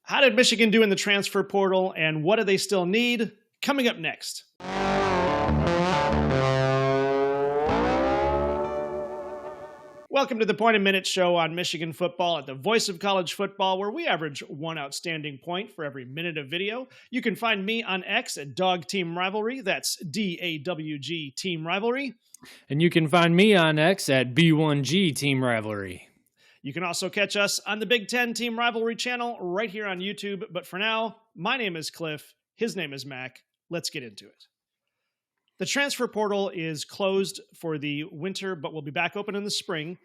How did Michigan do in the transfer portal, and what do they still need? Coming up next. Welcome to the Point a Minute show on Michigan football at the voice of college football, where we average one outstanding point for every minute of video. You can find me on X at Dog Team Rivalry. That's DAWG Team Rivalry. And you can find me on X at B1G Team Rivalry. You can also catch us on the Big Ten Team Rivalry channel right here on YouTube. But for now, my name is Cliff. His name is Mac. Let's get into it. The transfer portal is closed for the winter, but will be back open in the spring.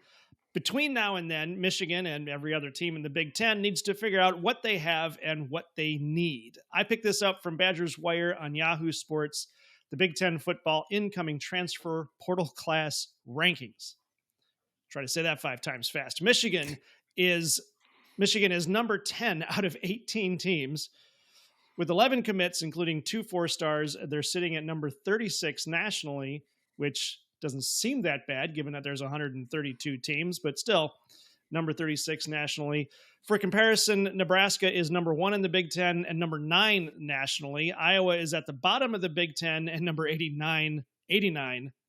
Between now and then, Michigan and every other team in the Big Ten needs to figure out what they have and what they need. I picked this up from Badgers Wire on Yahoo Sports, the Big Ten football incoming transfer portal class rankings. Try to say that 5 times fast. Michigan is number 10 out of 18 teams. With 11 commits, including 2 4-stars, they're sitting at number 36 nationally, which doesn't seem that bad given that there's 132 teams, but still number 36 nationally. For comparison, Nebraska is number 1 in the Big Ten and number 9 nationally. Iowa is at the bottom of the Big Ten and number 89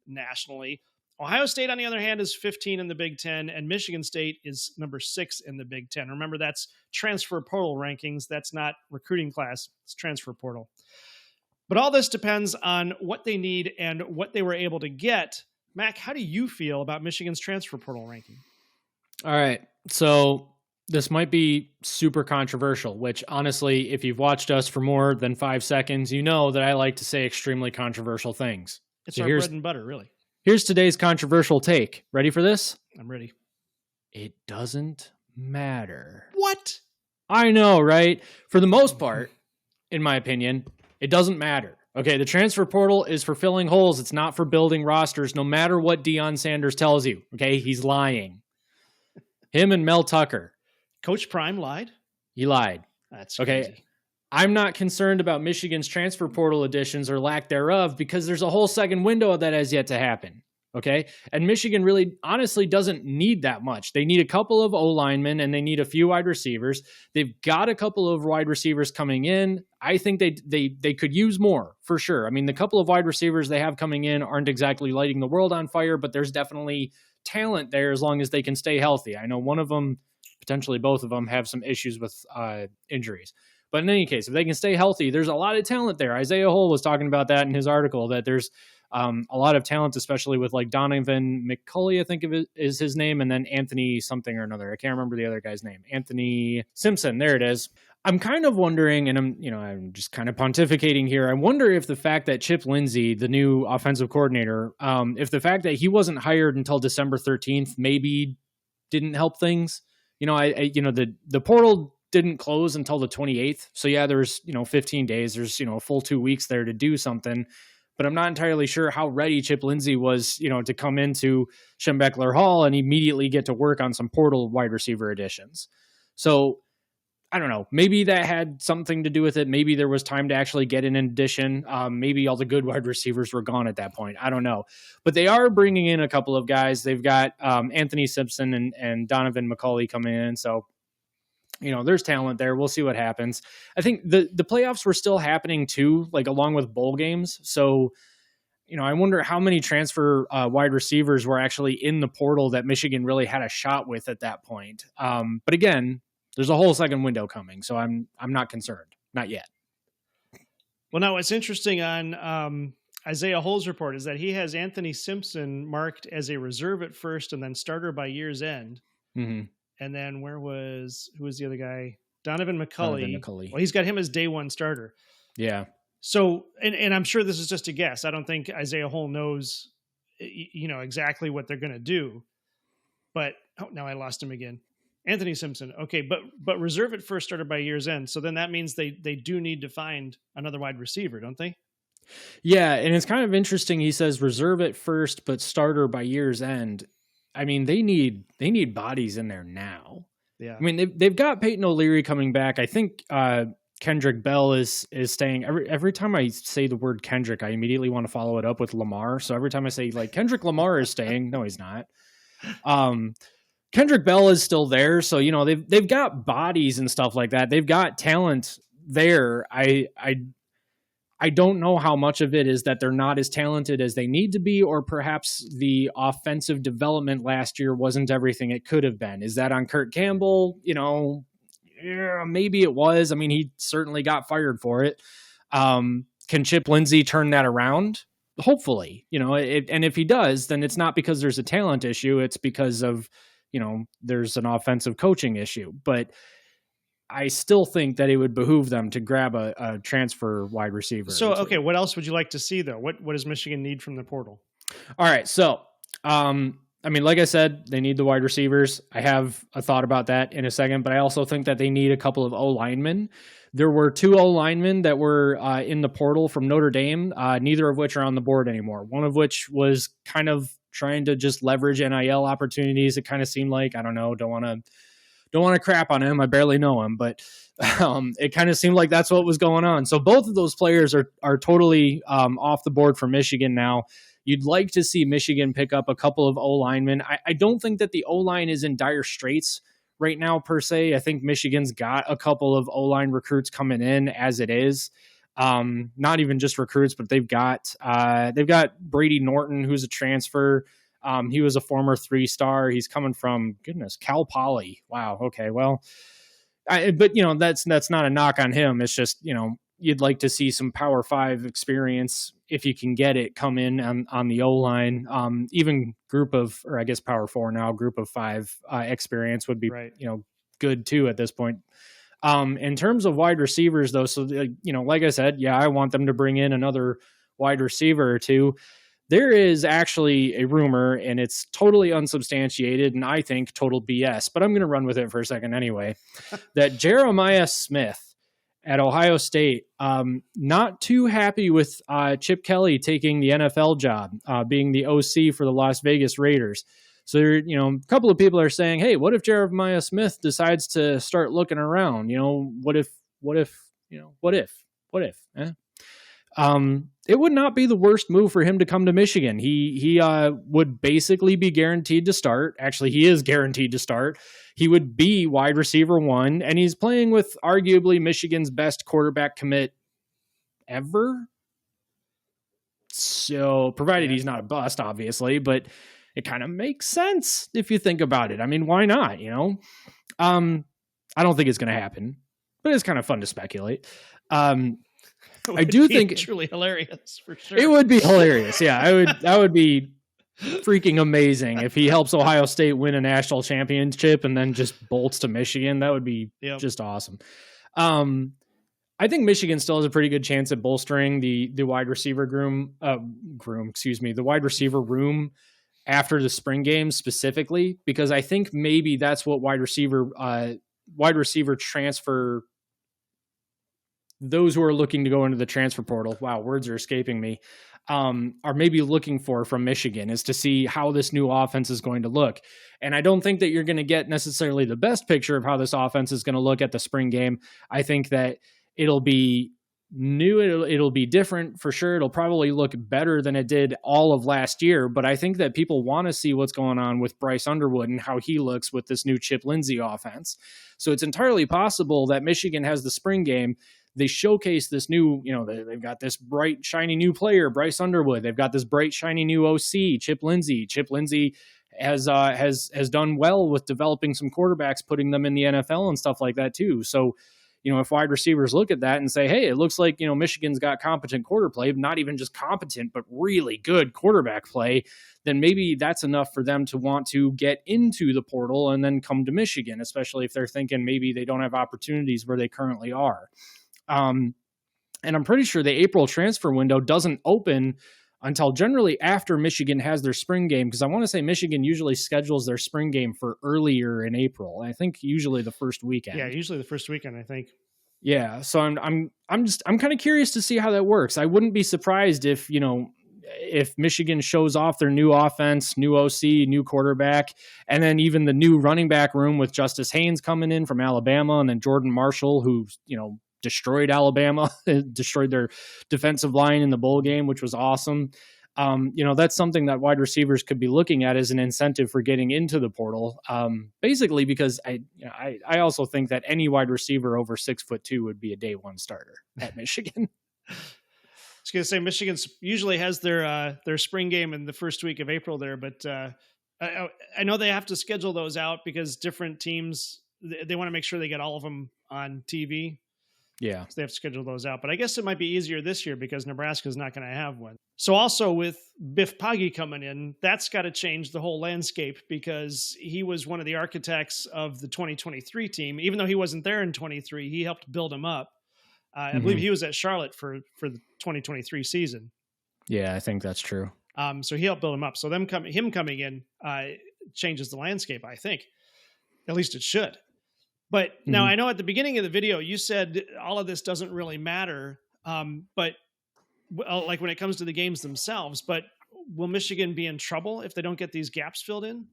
nationally. Ohio State, on the other hand, is 15 in the Big Ten, and Michigan State is number 6 in the Big Ten. Remember, that's transfer portal rankings. That's not recruiting class. It's transfer portal. But all this depends on what they need and what they were able to get. Mac, how do you feel about Michigan's transfer portal ranking? All right. So this might be super controversial, which honestly, if you've watched us for more than 5 seconds, you know that I like to say extremely controversial things. It's our bread and butter, really. Here's today's controversial take. Ready for this? I'm ready. It doesn't matter. What? I know, right? For the most part, in my opinion, it doesn't matter. Okay, the transfer portal is for filling holes. It's not for building rosters, no matter what Deion Sanders tells you. Okay, he's lying. Him and Mel Tucker. Coach Prime lied? He lied. That's crazy. Okay. I'm not concerned about Michigan's transfer portal additions or lack thereof because there's a whole second window that has yet to happen. Okay. And Michigan really honestly doesn't need that much. They need a couple of O-linemen and they need a few wide receivers. They've got a couple of wide receivers coming in. I think they could use more for sure. I mean, the couple of wide receivers they have coming in aren't exactly lighting the world on fire, but there's definitely talent there as long as they can stay healthy. I know one of them, potentially both of them, have some issues with injuries. But in any case, if they can stay healthy, there's a lot of talent there. Isaiah Hull was talking about that in his article, that there's a lot of talent, especially with like Donovan McCulley, I think of it is his name, and then Anthony something or another. I can't remember the other guy's name. Anthony Simpson. There it is. I'm kind of wondering, and I'm just kind of pontificating here. I wonder if the fact that Chip Lindsey, the new offensive coordinator, if the fact that he wasn't hired until December 13th maybe didn't help things. The portal didn't close until the 28th. So yeah, there's, 15 days, there's, a full 2 weeks there to do something, but I'm not entirely sure how ready Chip Lindsey was, to come into Schembechler Hall and immediately get to work on some portal wide receiver additions. So I don't know, maybe that had something to do with it. Maybe there was time to actually get an addition. Maybe all the good wide receivers were gone at that point. I don't know, but they are bringing in a couple of guys. They've got Anthony Simpson and Donovan McCulley coming in. So there's talent there. We'll see what happens. I think the playoffs were still happening too, like along with bowl games. So, I wonder how many transfer wide receivers were actually in the portal that Michigan really had a shot with at that point. But again, there's a whole second window coming. So I'm not concerned. Not yet. Well, now what's interesting on Isaiah Hull's report is that he has Anthony Simpson marked as a reserve at first and then starter by year's end. Mm-hmm. And then who was the other guy? Donovan McCulley. Well, he's got him as day one starter. Yeah. So, and I'm sure this is just a guess. I don't think Isaiah Hull knows, exactly what they're going to do. But, now I lost him again. Anthony Simpson. Okay, but reserve at first, starter by year's end. So then that means they do need to find another wide receiver, don't they? Yeah, and it's kind of interesting. He says reserve at first, but starter by year's end. I mean, they need bodies in there now. Yeah. I mean, they've got Peyton O'Leary coming back. I think Kendrick Bell is staying. Every time I say the word Kendrick, I immediately want to follow it up with Lamar. So every time I say like Kendrick Lamar is staying, no, he's not. Kendrick Bell is still there, so they've got bodies and stuff like that. They've got talent there. I don't know how much of it is that they're not as talented as they need to be, or perhaps the offensive development last year wasn't everything it could have been. Is that on Kurt Campbell? Yeah, maybe it was. I mean, he certainly got fired for it. Can Chip Lindsey turn that around? Hopefully, and if he does, then it's not because there's a talent issue. It's because of, there's an offensive coaching issue. But I still think that it would behoove them to grab a transfer wide receiver. So, okay, what else would you like to see, though? What does Michigan need from the portal? All right, so, like I said, they need the wide receivers. I have a thought about that in a second, but I also think that they need a couple of O-linemen. There were 2 O-linemen that were in the portal from Notre Dame, neither of which are on the board anymore. One of which was kind of trying to just leverage NIL opportunities. It kind of seemed like, I don't know, don't want to crap on him. I barely know him, but it kind of seemed like that's what was going on. So both of those players are totally off the board for Michigan now. You'd like to see Michigan pick up a couple of O-linemen. I don't think that the O-line is in dire straits right now, per se. I think Michigan's got a couple of O-line recruits coming in as it is. Not even just recruits, but they've got Brady Norton, who's a transfer. He was a former 3-star. He's coming from, Cal Poly. Wow. Okay. Well, but that's not a knock on him. It's just, you'd like to see some Power 5 experience if you can get it come in on the O-line. Even Power 4 now, group of 5 experience would be, right, good too at this point. In terms of wide receivers though, so like I said, yeah, I want them to bring in another wide receiver or 2. There is actually a rumor, and it's totally unsubstantiated, and I think total BS, but I'm going to run with it for a second anyway, that Jeremiah Smith at Ohio State, not too happy with Chip Kelly taking the NFL job, being the OC for the Las Vegas Raiders. So there, a couple of people are saying, hey, what if Jeremiah Smith decides to start looking around? What if? It would not be the worst move for him to come to Michigan. He would basically be guaranteed to start. Actually, he is guaranteed to start. He would be wide receiver 1, and he's playing with arguably Michigan's best quarterback commit ever. So, provided he's not a bust, obviously, but it kind of makes sense if you think about it. I mean, why not? I don't think it's going to happen, but it's kind of fun to speculate. I do think truly hilarious for sure. It would be hilarious. Yeah, that would be freaking amazing if he helps Ohio State win a national championship and then just bolts to Michigan. That would be just awesome. I think Michigan still has a pretty good chance at bolstering the wide receiver the wide receiver room after the spring game specifically, because I think maybe that's what wide receiver transfer, those who are looking to go into the transfer portal, wow, words are escaping me, are maybe looking for from Michigan, is to see how this new offense is going to look. And I don't think that you're going to get necessarily the best picture of how this offense is going to look at the spring game. I think that it'll be new. It'll be different for sure. It'll probably look better than it did all of last year, but I think that people want to see what's going on with Bryce Underwood and how he looks with this new Chip Lindsey offense. So it's entirely possible that Michigan has the spring game. They showcase this new, they've got this bright, shiny new player, Bryce Underwood. They've got this bright, shiny new OC, Chip Lindsey. Chip Lindsey has done well with developing some quarterbacks, putting them in the NFL and stuff like that too. So, if wide receivers look at that and say, hey, it looks like, Michigan's got competent quarter play, not even just competent, but really good quarterback play, then maybe that's enough for them to want to get into the portal and then come to Michigan, especially if they're thinking maybe they don't have opportunities where they currently are. And I'm pretty sure the April transfer window doesn't open until generally after Michigan has their spring game, because I want to say Michigan usually schedules their spring game for earlier in April. I think usually the first weekend. Yeah, usually the first weekend, I think. Yeah, so I'm kind of curious to see how that works. I wouldn't be surprised if Michigan shows off their new offense, new OC, new quarterback, and then even the new running back room with Justice Haynes coming in from Alabama, and then Jordan Marshall, who destroyed Alabama, destroyed their defensive line in the bowl game, which was awesome. That's something that wide receivers could be looking at as an incentive for getting into the portal. Basically, because I also think that any wide receiver over 6'2" would be a day one starter at Michigan. I was going to say Michigan usually has their spring game in the first week of April there, but I know they have to schedule those out because different teams, they want to make sure they get all of them on TV. Yeah. So they have to schedule those out. But I guess it might be easier this year because Nebraska's not going to have one. So also with Biff Poggi coming in, that's got to change the whole landscape because he was one of the architects of the 2023 team. Even though he wasn't there in 23, he helped build him up. I believe he was at Charlotte for the 2023 season. Yeah, I think that's true. So he helped build him up. So him coming in changes the landscape, I think. At least it should. But now I know at the beginning of the video, you said all of this doesn't really matter. But like when it comes to the games themselves, but will Michigan be in trouble if they don't get these gaps filled in?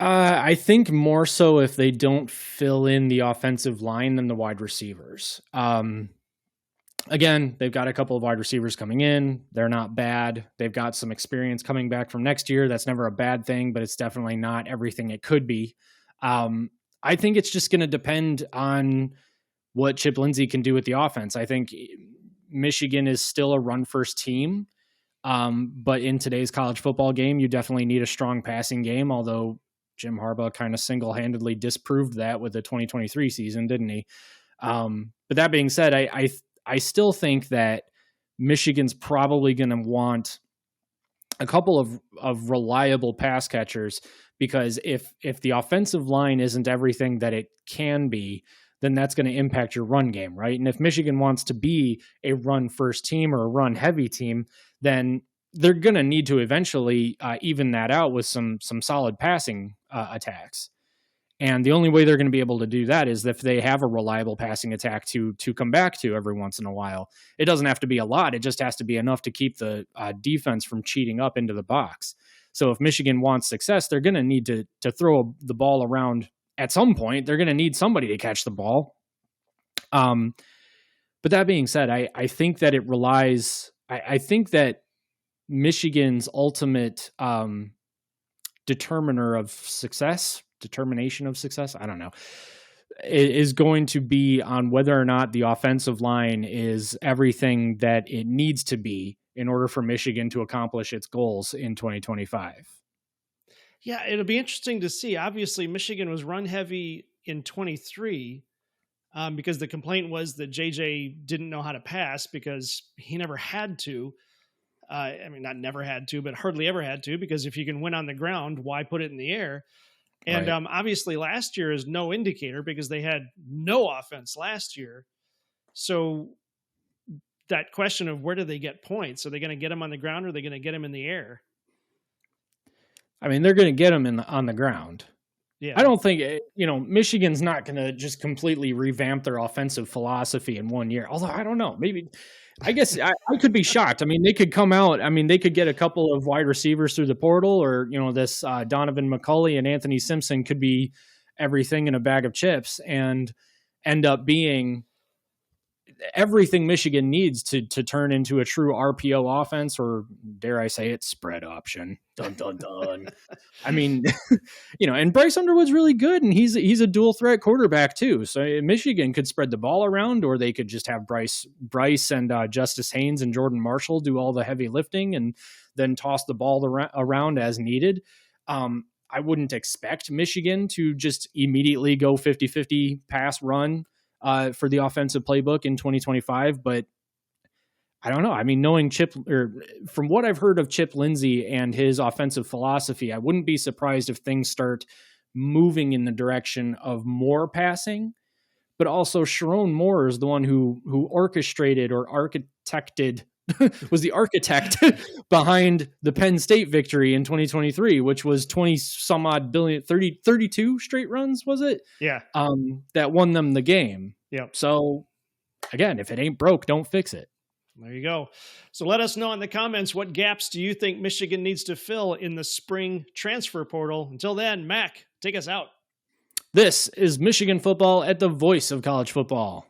I think more so if they don't fill in the offensive line than the wide receivers. Again, they've got a couple of wide receivers coming in. They're not bad. They've got some experience coming back from next year. That's never a bad thing, but it's definitely not everything it could be. I think it's just going to depend on what Chip Lindsey can do with the offense. I think Michigan is still a run-first team, but in today's college football game, you definitely need a strong passing game, although Jim Harbaugh kind of single-handedly disproved that with the 2023 season, didn't he? But that being said, I still think that Michigan's probably going to want a couple of reliable pass catchers, because if the offensive line isn't everything that it can be, then that's going to impact your run game, right? And if Michigan wants to be a run-first team or a run-heavy team, then they're going to need to eventually even that out with some solid passing attacks. And the only way they're going to be able to do that is if they have a reliable passing attack to come back to every once in a while. It doesn't have to be a lot. It just has to be enough to keep the defense from cheating up into the box. So if Michigan wants success, they're going to need to throw the ball around at some point. They're going to need somebody to catch the ball. But that being said, I think that it relies, I think that Michigan's ultimate determination of success, I don't know, is going to be on whether or not the offensive line is everything that it needs to be in order for Michigan to accomplish its goals in 2025. Yeah, it'll be interesting to see. Obviously, Michigan was run heavy in 23 because the complaint was that JJ didn't know how to pass because he never had to. Not never had to, but hardly ever had to, because if you can win on the ground, why put it in the air? And right. Obviously last year is no indicator because they had no offense last year. So that question of where do they get points? Are they going to get them on the ground or are they going to get them in the air? I mean, they're going to get them on the ground. Yeah. I don't think, Michigan's not going to just completely revamp their offensive philosophy in 1 year. Although I don't know, maybe, I guess I could be shocked. I mean, they could come out. I mean, they could get a couple of wide receivers through the portal, or, this Donovan McCulley and Anthony Simpson could be everything in a bag of chips and end up being everything Michigan needs to turn into a true RPO offense, or dare I say it, spread option. Dun, dun, dun. I mean, and Bryce Underwood's really good, and he's a dual threat quarterback too. So Michigan could spread the ball around, or they could just have Bryce and Justice Haynes and Jordan Marshall do all the heavy lifting and then toss the ball around as needed. I wouldn't expect Michigan to just immediately go 50-50 pass run for the offensive playbook in 2025, but I don't know. I mean, knowing Chip, or from what I've heard of Chip Lindsey and his offensive philosophy, I wouldn't be surprised if things start moving in the direction of more passing. But also, Sharon Moore is the one who orchestrated or architected, was the architect behind the Penn State victory in 2023, which was 20 some odd billion, 32 straight runs, was it? Yeah. That won them the game. Yep. So again, if it ain't broke, don't fix it. There you go. So let us know in the comments, what gaps do you think Michigan needs to fill in the spring transfer portal? Until then, Mac, take us out. This is Michigan football at the voice of college football.